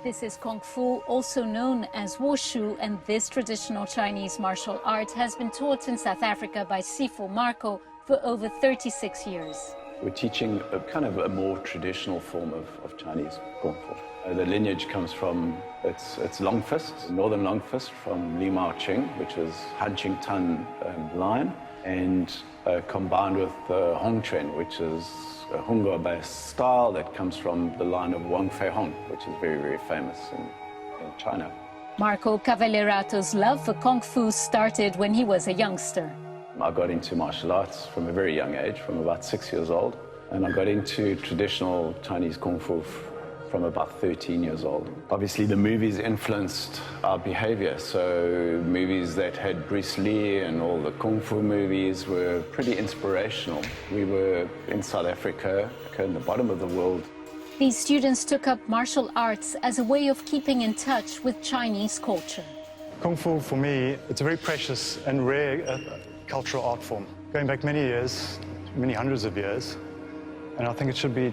This is Kung Fu, also known as Wushu, and this traditional Chinese martial art has been taught in South Africa by Sifu Marco for over 36 years. We're teaching a kind of a more traditional form of Chinese Kung Fu. The lineage comes from, it's long fist, northern long fist from Li Mao Ching, which is Han Ching Tan line, and combined with Hong Chuan, which is a Hongguo-based style that comes from the line of Wang Fei Hong, which is very, very famous in China. Marco Kavalieratos' love for Kung Fu started when he was a youngster. I got into martial arts from a very young age, from about 6 years old, and I got into traditional Chinese Kung Fu from about 13 years old. Obviously, the movies influenced our behavior, so movies that had Bruce Lee and all the Kung Fu movies were pretty inspirational. We were in South Africa, in the bottom of the world. These students took up martial arts as a way of keeping in touch with Chinese culture. Kung Fu, for me, it's a very precious and rare cultural art form, going back many years, many hundreds of years, and I think it should be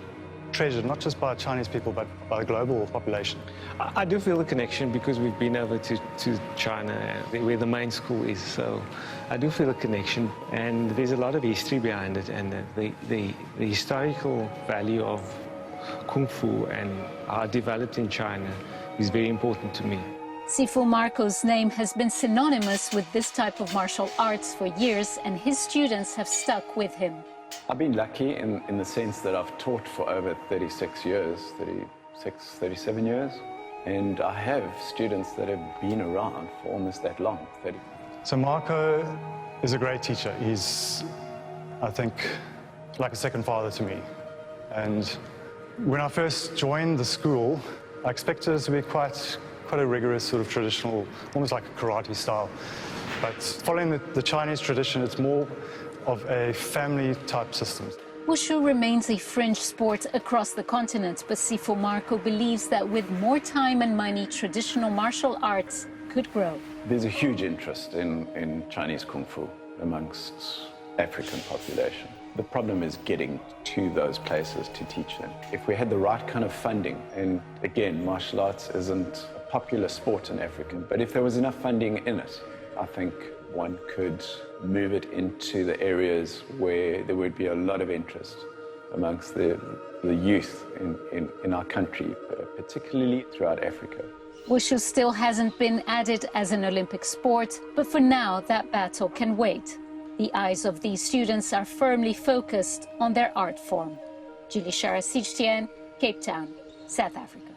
treasured not just by Chinese people but by the global population. I do feel a connection because we've been over to China, where the main school is, so I do feel a connection, and there's a lot of history behind it, and the historical value of Kung Fu and how it developed in China is very important to me. Sifu Marco's name has been synonymous with this type of martial arts for years, and his students have stuck with him. I've been lucky in the sense that I've taught for over 36 years, 37 years, and I have students that have been around for almost that long, 30. So Marco is a great teacher. He's, I think, like a second father to me. And when I first joined the school, I expected it to be quite a rigorous sort of traditional, almost like a karate style. But following the Chinese tradition, it's more of a family-type system. Wushu remains a fringe sport across the continent, but Sifu Marco believes that with more time and money, traditional martial arts could grow. There's a huge interest in Chinese Kung Fu amongst African population. The problem is getting to those places to teach them. If we had the right kind of funding, and again, martial arts isn't a popular sport in Africa, but if there was enough funding in it, I think one could move it into the areas where there would be a lot of interest amongst the youth in our country, particularly throughout Africa. Wushu still hasn't been added as an Olympic sport, but for now that battle can wait. The eyes of these students are firmly focused on their art form. Julie Shara, CGTN, Cape Town, South Africa.